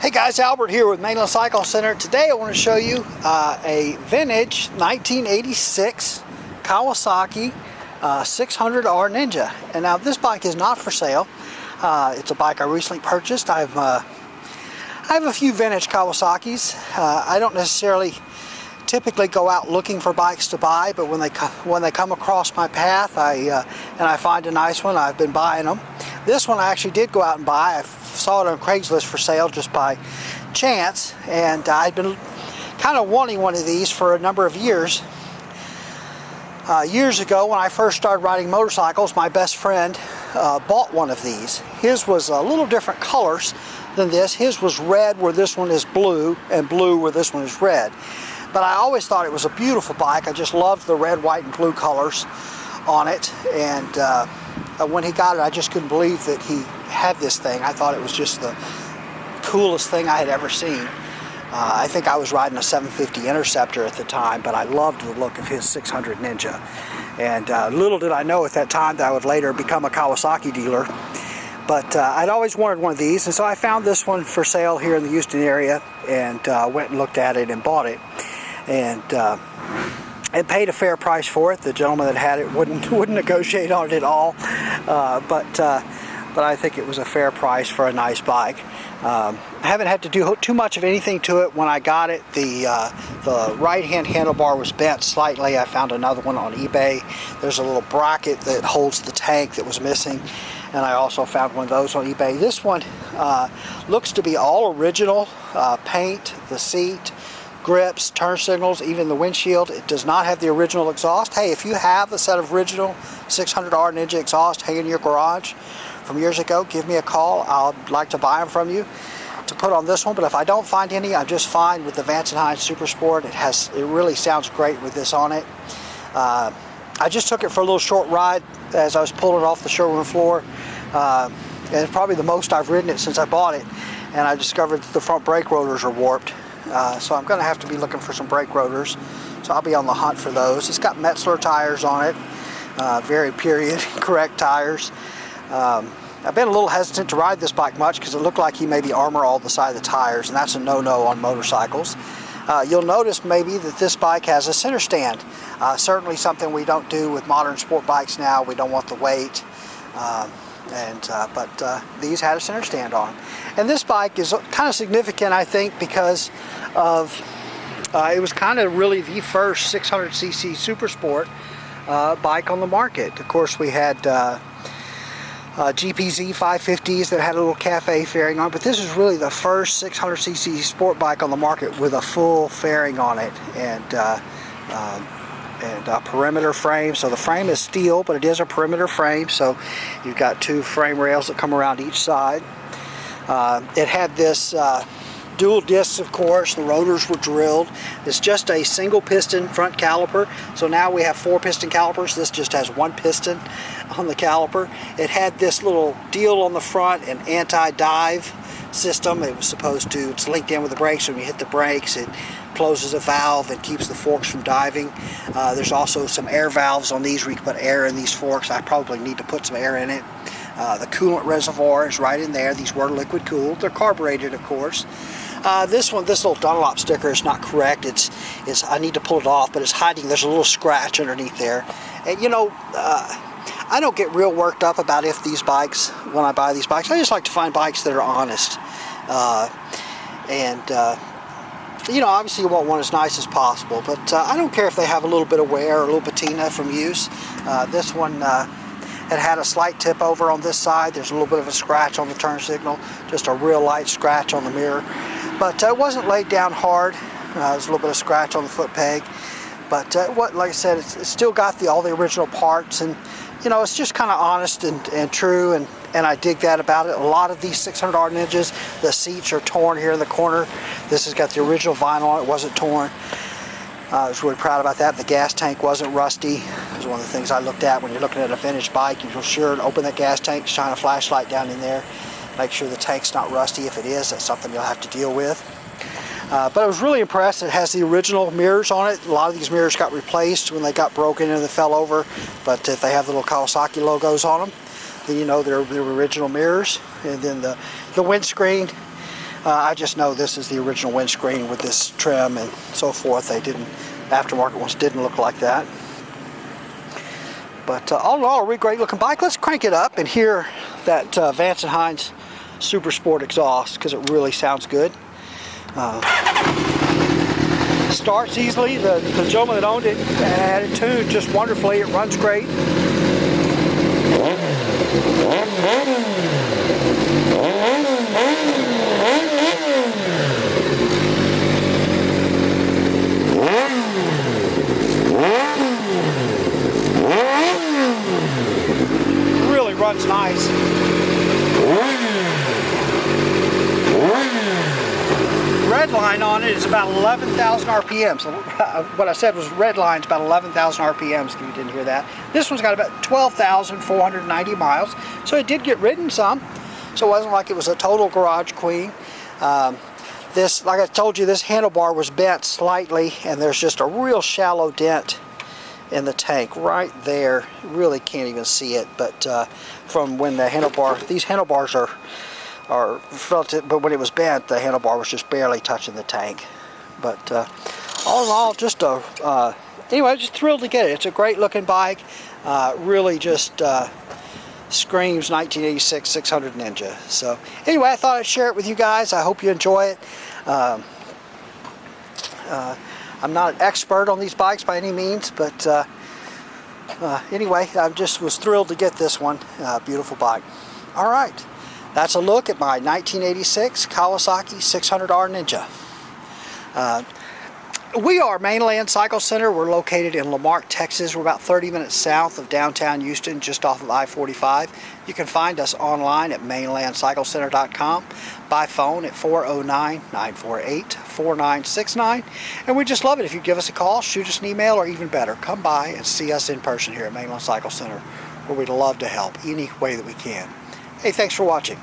Hey guys, Albert here with Mainland Cycle Center. Today I want to show you a vintage 1986 Kawasaki 600R Ninja. And now this bike is not for sale. It's a bike I recently purchased. I have a few vintage Kawasaki's. I don't necessarily typically go out looking for bikes to buy, but when they come across my path, and I find a nice one, I've been buying them. This one I actually did go out and buy. I saw it on Craigslist for sale just by chance, and I'd been kind of wanting one of these for a number of years. Years ago, when I first started riding motorcycles, my best friend bought one of these. His was a little different colors than this. His was red where this one is blue, and blue where this one is red. But I always thought it was a beautiful bike. I just loved the red, white, and blue colors on it. And when he got it, I just couldn't believe that he had this thing. I thought it was just the coolest thing I had ever seen. I think I was riding a 750 Interceptor at the time, but I loved the look of his 600 Ninja. And little did I know at that time that I would later become a Kawasaki dealer. But I'd always wanted one of these, and so I found this one for sale here in the Houston area, and went and looked at it and bought it. And paid a fair price for it. The gentleman that had it wouldn't negotiate on it at all. But I think it was a fair price for a nice bike. I haven't had to do too much of anything to it. When I got it, the right-hand handlebar was bent slightly. I found another one on eBay. There's a little bracket that holds the tank that was missing, and I also found one of those on eBay. This one looks to be all original paint, the seat, grips, turn signals, even the windshield. It does not have the original exhaust. Hey, if you have a set of original 600R Ninja exhaust hanging in your garage from years ago, give me a call. I'd like to buy them from you to put on this one. But if I don't find any, I'm just fine with the Vance & Hines Super Sport. It really sounds great with this on it. I just took it for a little short ride as I was pulling it off the showroom floor. And it's probably the most I've ridden it since I bought it. And I discovered that the front brake rotors are warped. So I'm going to have to be looking for some brake rotors. So I'll be on the hunt for those. It's got Metzler tires on it. Very period correct tires. I've been a little hesitant to ride this bike much because it looked like he maybe armor all the side of the tires, and that's a no-no on motorcycles. You'll notice maybe that this bike has a center stand. Certainly something we don't do with modern sport bikes now. We don't want the weight. But these had a center stand on. And this bike is kind of significant, I think, because of it was kind of really the first 600cc Super Sport bike on the market. Of course, we had GPZ 550s that had a little cafe fairing on, but this is really the first 600cc sport bike on the market with a full fairing on it, and a perimeter frame. So the frame is steel, but it is a perimeter frame, so you've got two frame rails that come around each side. It had this dual discs, of course. The rotors were drilled. It's just a single piston front caliper, so now we have 4 piston calipers. This just has 1 piston on the caliper. It had this little deal on the front, an anti-dive system. It was supposed to, it's linked in with the brakes. When you hit the brakes, it closes a valve and keeps the forks from diving. There's also some air valves on these where you can put air in these forks. I probably need to put some air in it. The coolant reservoir is right in there. These were liquid cooled. They're carbureted, of course. This little Dunlop sticker is not correct. It's I need to pull it off, but it's hiding. There's a little scratch underneath there. And you know, I don't get real worked up about these bikes, when I buy these bikes. I just like to find bikes that are honest. You know, obviously you want one as nice as possible, but I don't care if they have a little bit of wear or a little patina from use. This one it had a slight tip over on this side. There's a little bit of a scratch on the turn signal, just a real light scratch on the mirror. But it wasn't laid down hard. There's a little bit of scratch on the foot peg. But like I said, it's still got all the original parts, and you know, it's just kind of honest and true, and I dig that about it. A lot of these 600R Ninjas, the seats are torn here in the corner. This has got the original vinyl on it. It wasn't torn. I was really proud about that. The gas tank wasn't rusty. It was one of the things I looked at when you're looking at a vintage bike. You're sure to open that gas tank, shine a flashlight down in there, make sure the tank's not rusty. If it is, that's something you'll have to deal with. But I was really impressed. It has the original mirrors on it. A lot of these mirrors got replaced when they got broken and they fell over, but if they have the little Kawasaki logos on them, then you know they're the original mirrors. And then the windscreen I just know this is the original windscreen with this trim and so forth. They didn't, aftermarket ones didn't look like that. But all in all, a really great looking bike. Let's crank it up and hear that Vance & Hines Super Sport exhaust, because it really sounds good. Starts easily. The gentleman that owned it had it tuned just wonderfully. It runs great. Really runs nice. Red line on it is about 11,000 RPMs. So what I said was red line's about 11,000 RPMs, if you didn't hear that. This one's got about 12,490 miles. So it did get ridden some. So it wasn't like it was a total garage queen. This, like I told you, this handlebar was bent slightly, and there's just a real shallow dent in the tank right there. You really can't even see it, but from when the handlebar, these handlebars are felt it, but when it was bent, the handlebar was just barely touching the tank. But all in all, just anyway, just thrilled to get it. It's a great looking bike. Really just screams 1986 600 Ninja. So anyway, I thought I'd share it with you guys. I hope you enjoy it. I'm not an expert on these bikes by any means, but anyway, I just was thrilled to get this one. Beautiful bike. All right. That's a look at my 1986 Kawasaki 600R Ninja. We are Mainland Cycle Center. We're located in Marque, Texas. We're about 30 minutes south of downtown Houston, just off of I-45. You can find us online at mainlandcyclecenter.com, by phone at 409-948-4969. And we'd just love it if you'd give us a call, shoot us an email, or even better, come by and see us in person here at Mainland Cycle Center, where we'd love to help any way that we can. Hey, thanks for watching.